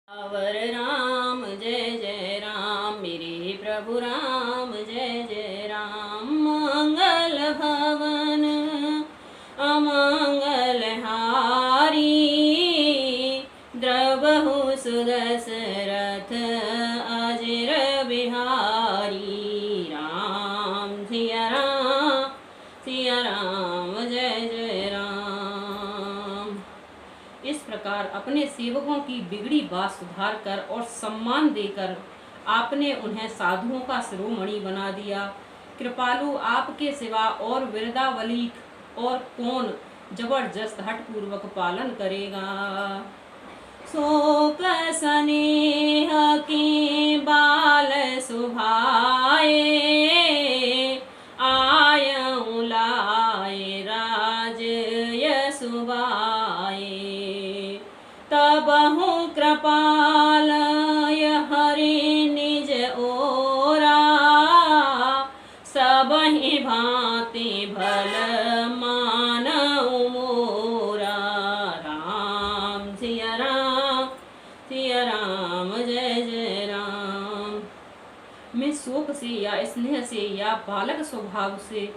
अवर राम जय जय राम, मेरे प्रभु राम जय जय राम। मंगल भवन अमंगल हारी, द्रवहु सुदशरथ अजिर बिहारी। राम सिया राम जय जय राम। इस प्रकार अपने सेवकों की बिगड़ी बात सुधार कर और सम्मान देकर आपने उन्हें साधुओं का शिरोमणि बना दिया। कृपालु आपके सिवा और वृंदावली और कौन जबरदस्त हठपूर्वक पालन करेगा। शोक स्नेह के बाल सुभाए, आयऊ लाए राज यशुबाए। तबहु कृपाल हरि निज ओरा, सबहि भांति भल मानऊ मोरा। राम सिया राम जय जय राम। मैं शोक से या स्नेह से या बालक स्वभाव से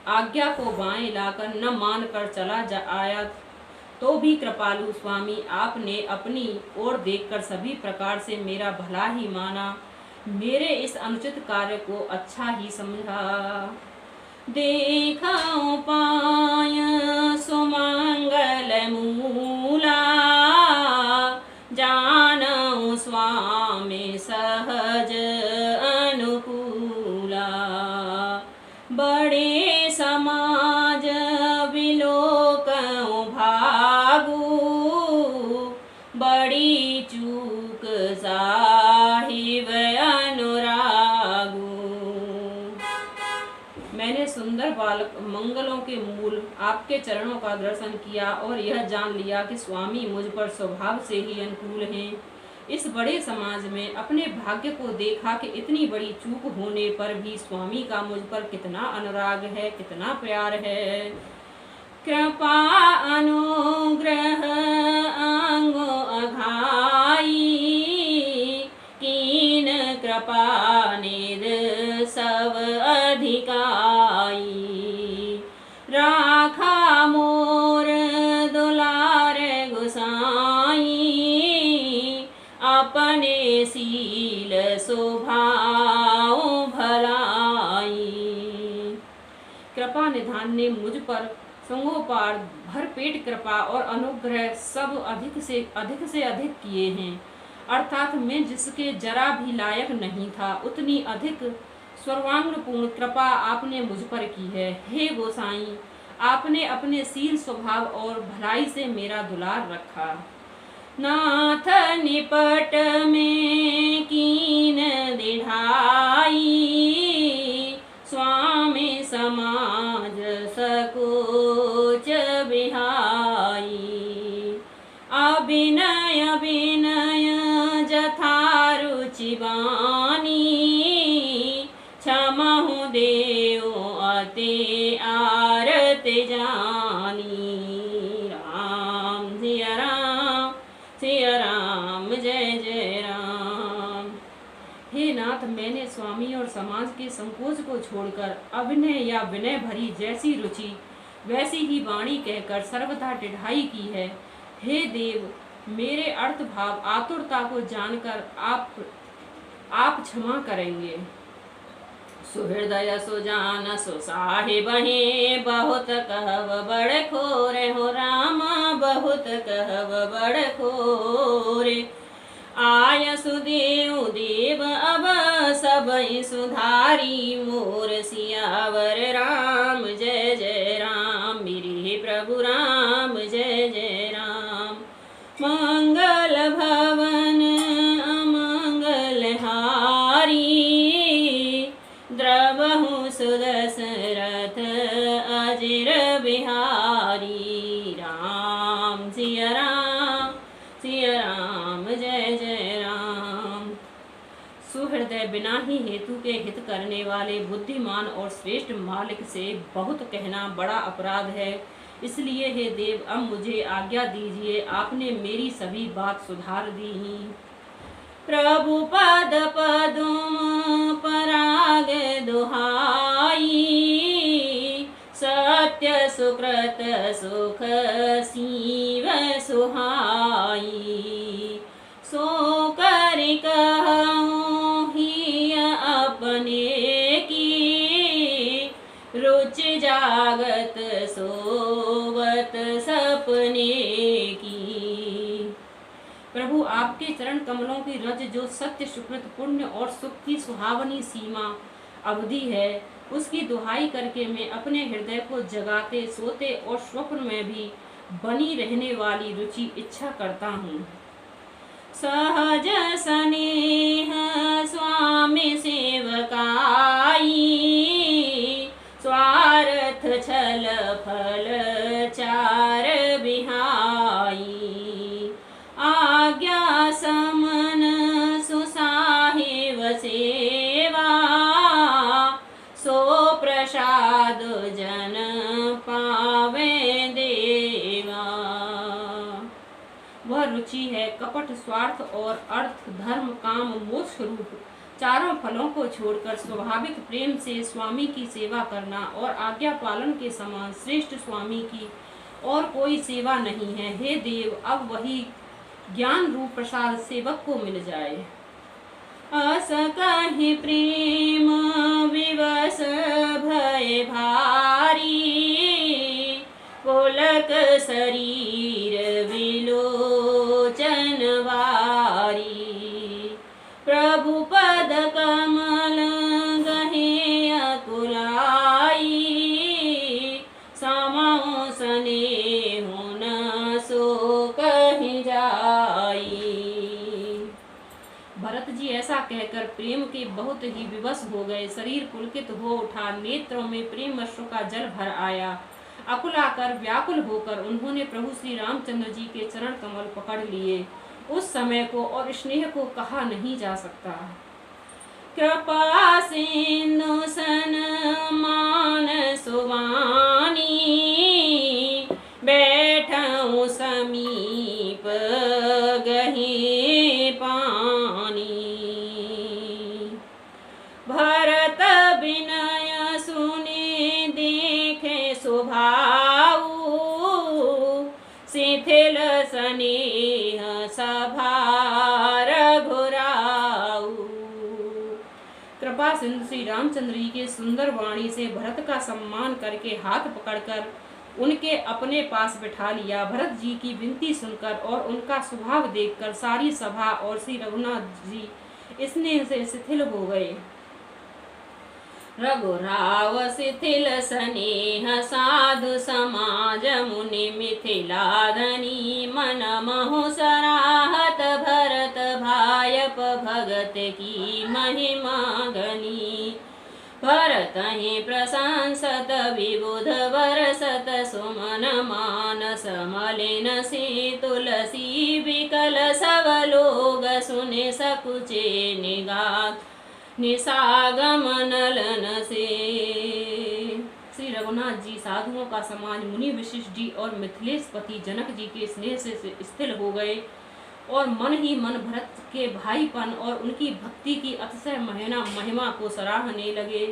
आज्ञा को बाएं लाकर न मान कर चला आया, तो भी कृपालु स्वामी आपने अपनी ओर देखकर सभी प्रकार से मेरा भला ही माना, मेरे इस अनुचित कार्य को अच्छा ही समझा। देखा पाय सुमंगल मूला, जानऊ स्वामी सहज अनुकूला। बड़े समाज विलोकऊ भागू, बड़ी चूक साहिब अनुरागू। मैंने सुंदर बालक मंगलों के मूल आपके चरणों का दर्शन किया और यह जान लिया कि स्वामी मुझ पर स्वभाव से ही अनुकूल हैं। इस बड़े समाज में अपने भाग्य को देखा कि इतनी बड़ी चूक होने पर भी स्वामी का मुझ पर कितना अनुराग है, कितना प्यार है। कृपा अनुग्रह अंग अघाई, कीन कृपा निध सब अधिकाई। राखा मोर दुलार गुसाई, अपने सील स्वभाव भलाई। कृपा निधान ने मुझ पर संगोपार भरपेट कृपा और अनुग्रह सब अधिक से अधिक किए हैं। अर्थात मैं जिसके जरा भी लायक नहीं था, उतनी अधिक सर्वांगपूर्ण कृपा आपने मुझ पर की है। हे गोसाई, आपने अपने शील स्वभाव और भलाई से मेरा दुलार रखा। नाथ निपट में कीन दिढ़ाई, स्वामी समाज सकोच बिहाई। अभिनय विनय जथा रुचि बानी, क्षमहु देव अति आरति जानी। राम सिया राम जय जय राम। हे नाथ, मैंने स्वामी और समाज के संकोच को छोड़कर अभिनय या विनय भरी जैसी रुचि वैसी ही वाणी कहकर सर्वथा टिढ़ाई की है। हे देव, मेरे अर्थ भाव आतुरता को जानकर आप क्षमा करेंगे। सुहृदय सुजान सुसाहिब हैं, बहुत कहब बड़ खोरे हो राम, बहुत कहब बड़ खोरे। आय सुदेव देव अब सबई सुधारी, मोर सियावर राम जय जय राम, मेरे प्रभु राम जय जय राम। मंगल भवन अमंगल हारी, द्रवहु सुदशरथ अजिर बिहारी। राम सिया राम जय जय राम। सुहृदय बिना ही हेतु के हित करने वाले बुद्धिमान और श्रेष्ठ मालिक से बहुत कहना बड़ा अपराध है। इसलिए हे देव, अब मुझे आज्ञा दीजिए, आपने मेरी सभी बात सुधार दी। प्रभु पद पदुम पराग दुहाई, सत्य सुकृत सुख सीव सुहाई। सो कर कहूँ ही अपने की, रुच जागत सोवत सपने की। प्रभु, आपके चरण कमलों की रज जो सत्य सुकृत पुण्य और सुख की सुहावनी सीमा अवधि है, उसकी दुहाई करके मैं अपने हृदय को जगाते सोते और स्वप्न में भी बनी रहने वाली रुचि इच्छा करता हूँ। सहज स्नेह स्वामी सेवकाई, स्वार्थ छल फल चार बिहाई। आज्ञा समन सुसाहिब सेवा, सो प्रसाद जन पावे देवा। वह रुचि है कपट स्वार्थ और अर्थ धर्म काम मोक्ष रूप चारों फलों को छोड़कर स्वाभाविक प्रेम से स्वामी की सेवा करना, और आज्ञा पालन के समान श्रेष्ठ स्वामी की और कोई सेवा नहीं है। हे देव, अब वही ज्ञान रूप प्रसाद सेवक को मिल जाए। अस कहि प्रेम विवश भय भारी, पुलक शरीर विलोचन वारी। प्रभु पद कमल गहे अकुलाई, समौ स्नेह न सो कहि जाई। भरत जी ऐसा कहकर प्रेम के बहुत ही विवश हो गए। शरीर पुलकित हो उठा, नेत्रों में प्रेम अश्रु का जल भर आया। अकुलाकर व्याकुल होकर उन्होंने प्रभु श्री रामचंद्र जी के चरण कमल पकड़ लिए। उस समय को और स्नेह को कहा नहीं जा सकता। कृपा सिंधु सन मान सुवानी, बैठऊं समीप गहे पानी। भरत विनय सुने देखे स्वभाव, शिथिल स्नेह सभा रघुराऊ। कृपा सिंधु श्री रामचंद्र जी के सुंदर वाणी से भरत का सम्मान करके हाथ पकड़कर उनके अपने पास बिठा लिया। भरत जी की विनती सुनकर और उनका स्वभाव देखकर सारी सभा और श्री रघुनाथ जी स्नेह से शिथिल हो गए। रघुराव शिथिल स्नेह साधु समाज मुनि मिथिलाधनी, मन महु सराहत भरत भायप भगत की महिमा गनी। भरत ही प्रशंसत विबुध बरसत, सुमन मानस मलिन से तुलसी विकल सब लोग सुने सकुचे निगात निसागमन लन से। श्री रघुनाथ जी साधुओं का समाज मुनि वशिष्ठ जी और मिथिलेश पति जनक जी के स्नेह से स्थिर हो गए और मन ही मन भरत के भाईपन और उनकी भक्ति की अतिशय महिमा को सराहने लगे।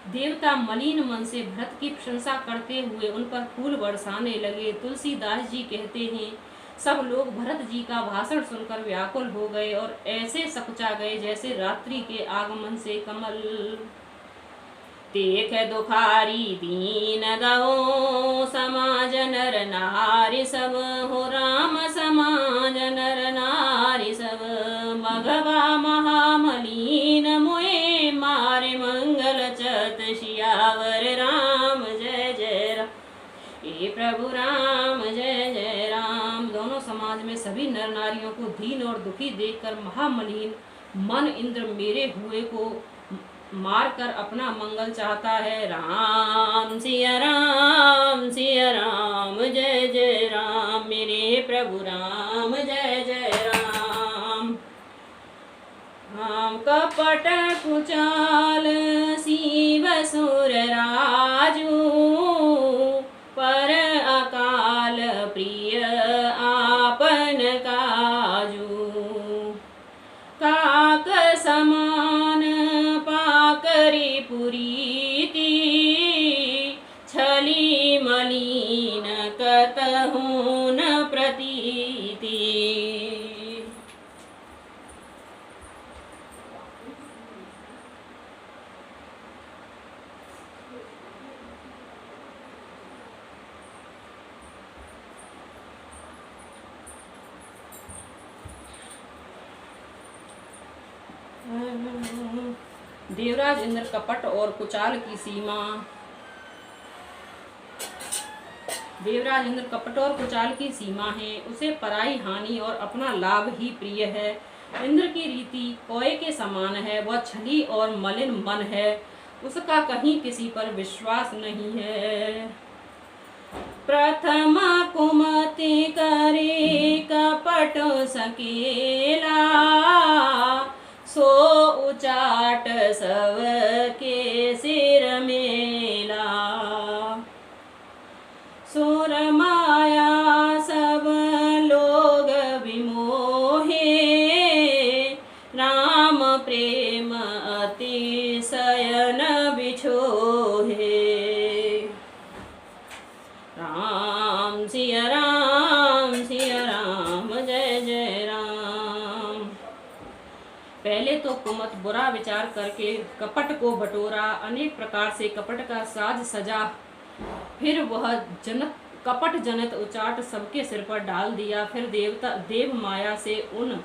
देवता मलिन मन से भरत की प्रशंसा करते हुए उन पर फूल बरसाने लगे। तुलसीदास जी कहते हैं, सब लोग भरत जी का भाषण सुनकर व्याकुल हो गए और ऐसे सकुचा गए जैसे रात्रि के आगमन से कमल। देख दुखारी दीन दहो समाज नर नारी सब, हो राम समाज नर नारी सब। मघवा महामलीन मोए मारे मंगल चत, सियावर राम जय जय राम। हे प्रभु राम जय जय राम। दोनों समाज में सभी नर नारियों को दीन और दुखी देखकर महामलिन मन इंद्र मेरे हुए को मारकर अपना मंगल चाहता है। राम सिया राम जय जय राम, मेरे प्रभु राम जय जय राम। राम कपट कुचाल शिव सुर राजू, पर प्रतीति। देवराज इंद्र कपट और कुचाल की सीमा। देवराज इंद्र कपट और कुचाल की सीमा है, उसे पराई हानि और अपना लाभ ही प्रिय है। इंद्र की रीति कोए के समान है, वह छली और मलिन मन है, उसका कहीं किसी पर विश्वास नहीं है। प्रथम कुमति करे कपट सकेला, सो उचाट सब के सिर मेला। सुर माया सब लोग विमोहे, राम प्रेम अतिशय न बिछोहे। राम सिया राम जय जय राम। पहले तो कुमत बुरा विचार करके कपट को बटोरा, अनेक प्रकार से कपट का साज सजा, फिर वह कपट जनित उचाट सबके सिर पर डाल दिया। फिर देव माया से उन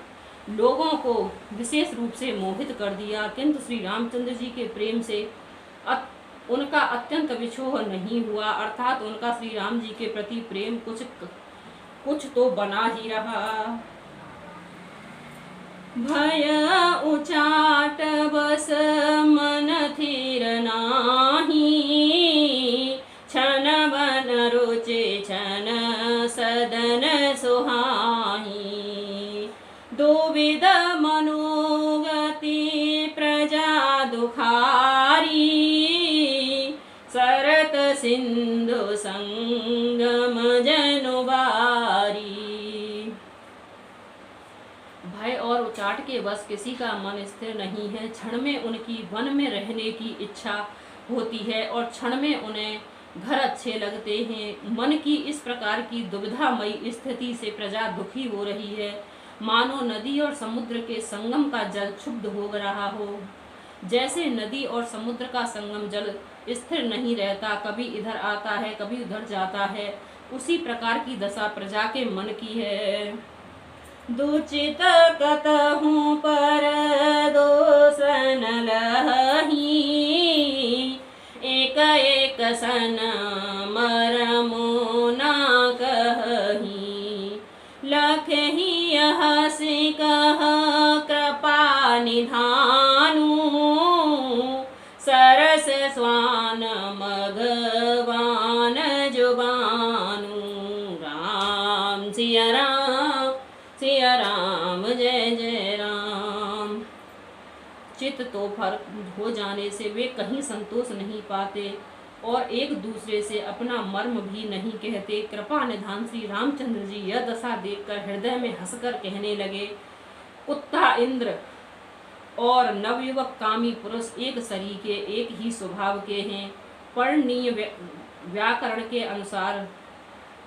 लोगों को विशेष रूप से मोहित कर दिया, किंतु श्री रामचंद्र जी के प्रेम से उनका अत्यंत विछोह नहीं हुआ, अर्थात उनका श्री राम जी के प्रति प्रेम कुछ तो बना ही रहा। भय उचाट बस मन थीर नाही, छन बन रुचि छन सदन सुहाई। दुविध मनोगति प्रजा दुखारी, सरत सिंधु संगम जनुबारी। भय और उचाट के बस किसी का मन स्थिर नहीं है, क्षण में उनकी वन में रहने की इच्छा होती है और क्षण में उन्हें घर अच्छे लगते हैं। मन की इस प्रकार की दुविधामयी स्थिति से प्रजा दुखी हो रही है, मानो नदी और समुद्र के संगम का जल क्षुब्ध हो रहा हो। जैसे नदी और समुद्र का संगम जल स्थिर नहीं रहता, कभी इधर आता है कभी उधर जाता है, उसी प्रकार की दशा प्रजा के मन की है। दुचित कतहु पर दोषन लही, एक एक सन मरमो ना कही। लखही हसी कह कृपा निधानु, सरस स्वान मगवान जुबानु। राम सिया राम जय जय राम। चित्त तो फर्क हो जाने से वे कहीं संतोष नहीं पाते और एक दूसरे से अपना मर्म भी नहीं कहते। कृपा निधान श्री रामचंद्र जी यह दशा देखकर हृदय में हंसकर कहने लगे, कुत्ता इंद्र और नवयुवक कामी पुरुष एक सरीके एक ही स्वभाव के हैं। पर्णीय व्याकरण के अनुसार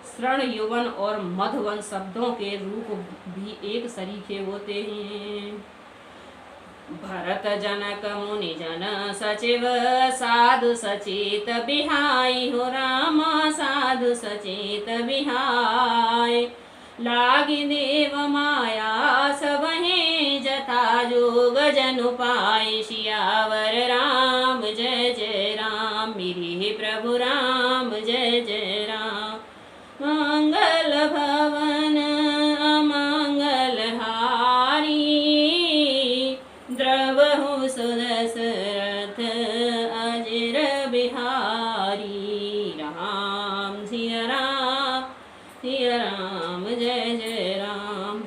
श्रण यौवन और मधवन शब्दों के रूप भी एक सरीखे होते हैं। भरत जनक मुनि जन सचिव, साधु सचेत बिहाई हो राम साधु सचेत बिहाय। लागी देव माया सबहे जथा जोग जनु पाए, सियावर राम जय जय राम। मेरे प्रभु राम जय जय राम। मंगल भवन अमंगल हारी, द्रवहु सुदशरथ अजर बिहारी। राम सिया राम जय जय राम।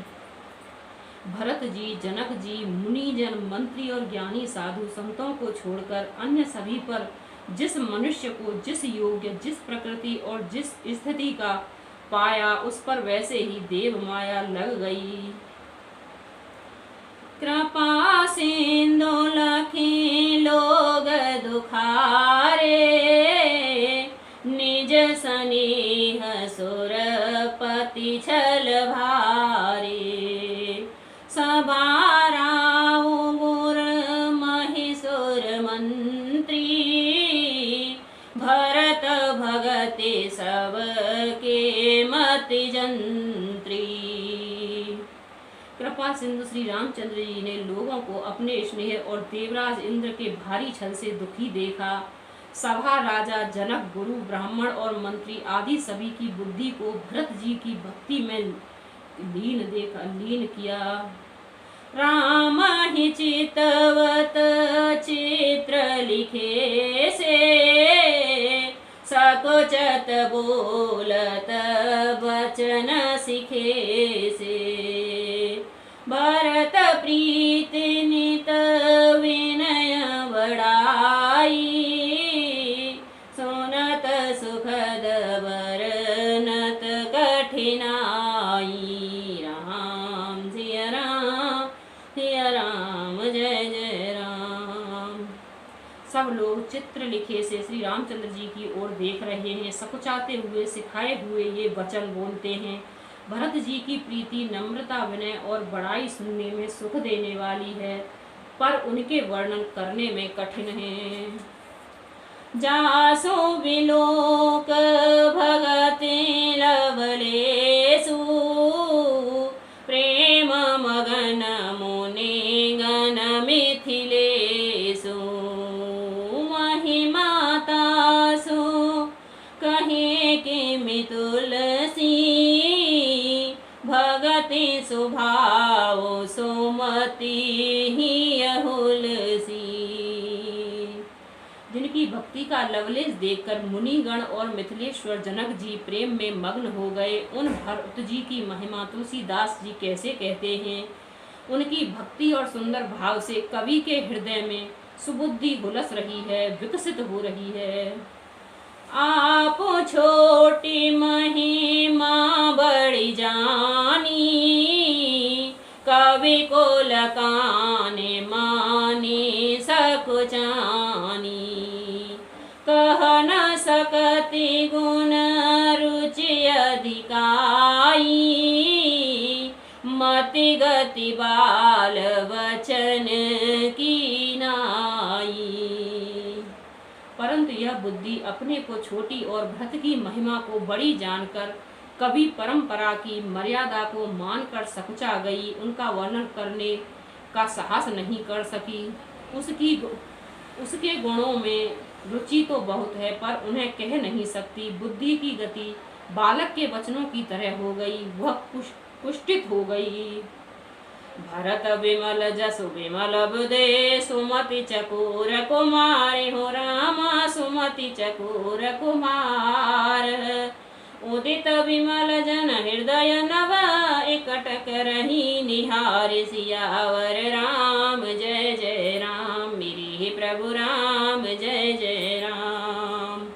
भरत जी, जनक जी, मुनि जन, मंत्री और ज्ञानी साधु संतों को छोड़कर अन्य सभी पर जिस मनुष्य को जिस योग्य, जिस प्रकृति और जिस स्थिति का पाया, उस पर वैसे ही देव माया लग गई। कृपा सिंधु लखी लोग दुखारे, निज स्नेह सुरपति छल भारे। सभाराओ गुर महेश्वर मंत्री, भरत भगते सबके मति जंत्री। कृपा सिंधु श्री रामचंद्र जी ने लोगों को अपने स्नेह और देवराज इंद्र के भारी छल से दुखी देखा। सभा, राजा, जनक, गुरु, ब्राह्मण और मंत्री आदि सभी की बुद्धि को भरत जी की भक्ति में लीन किया। राम ही चितवत चित्र लिखे से, सकुचत बोलत वचन सिखे से। भरत प्रीति नित विनय बड़ाई, सुनत सुखद बरनत कठिनाई। राम सिया राम जय जय राम। सब लोग चित्र लिखे से श्री रामचंद्र जी की ओर देख रहे हैं। सकुचाते हुए सिखाए हुए ये वचन बोलते हैं। भरत जी की प्रीति, नम्रता, विनय और बड़ाई सुनने में सुख देने वाली है, पर उनके वर्णन करने में कठिन है। जासो विलोक भगति लवलेषु, प्रेम मगन मुनि गण मिथिलेषु। महिमा तासु कहे किमि तुलसी, भगति स्वभाव सुमति ही अहुलसी। जिनकी भक्ति का लवलेश देखकर मुनिगण और मिथिलेश्वर जनक जी प्रेम में मग्न हो गए, उन भरत जी की महिमा तुलसीदास जी कैसे कहते हैं। उनकी भक्ति और सुंदर भाव से कवि के हृदय में सुबुद्धि हुलस रही है, विकसित हो रही है। आप छोटी महिमा बड़ी जानी, कवि को लकाने मानी सकुचानी। कह न सकती गुण रुचि अधिकाई, मति गति बाल वचन की नाई। परंतु यह बुद्धि अपने को छोटी और भरत की महिमा को बड़ी जानकर कवि परंपरा की मर्यादा को मानकर सकुचा गई। उनका वर्णन करने का साहस नहीं कर सकी। उसके गुणों में रुचि तो बहुत है, पर उन्हें कह नहीं सकती। बुद्धि की गति बालक के वचनों की तरह हो गई, वह कुष्ठित हो गई। भरत विमल जसु विमल बुधे, सुमति चकोर कुमार हो रामा सुमति चकोर कुमार। उदित विमल जन हृदय नव, एकटक रही निहार सियावर राम जय जय राम। मेरे प्रभु राम जय जय राम।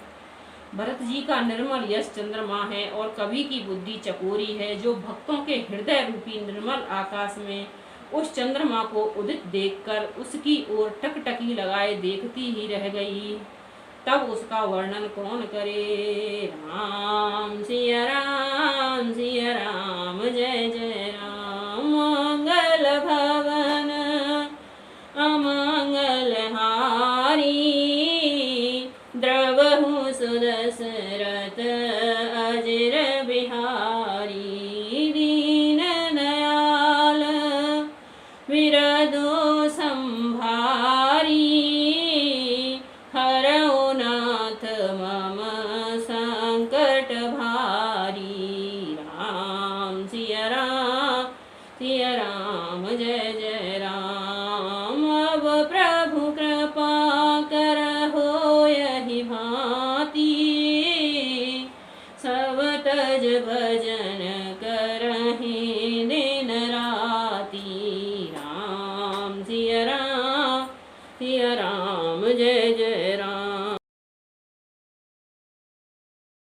भरत जी का निर्मल यश चंद्रमा है और कवि की बुद्धि चकोरी है, जो भक्तों के हृदय रूपी निर्मल आकाश में उस चंद्रमा को उदित देखकर उसकी ओर टकटकी लगाए देखती ही रह गई। तब उसका वर्णन कौन करे। राम सिया राम जय जय राम। मंगल भवन अमंगल हारी, द्रवहु सुदशरथ अजर बिहारी। दीन दयाल विरदो संभारी, हरौ नाथ मम संकट भारी। राम सिया राम जय जय राम। अब प्रभु कृपा करहो यही भांति, सब तज भजन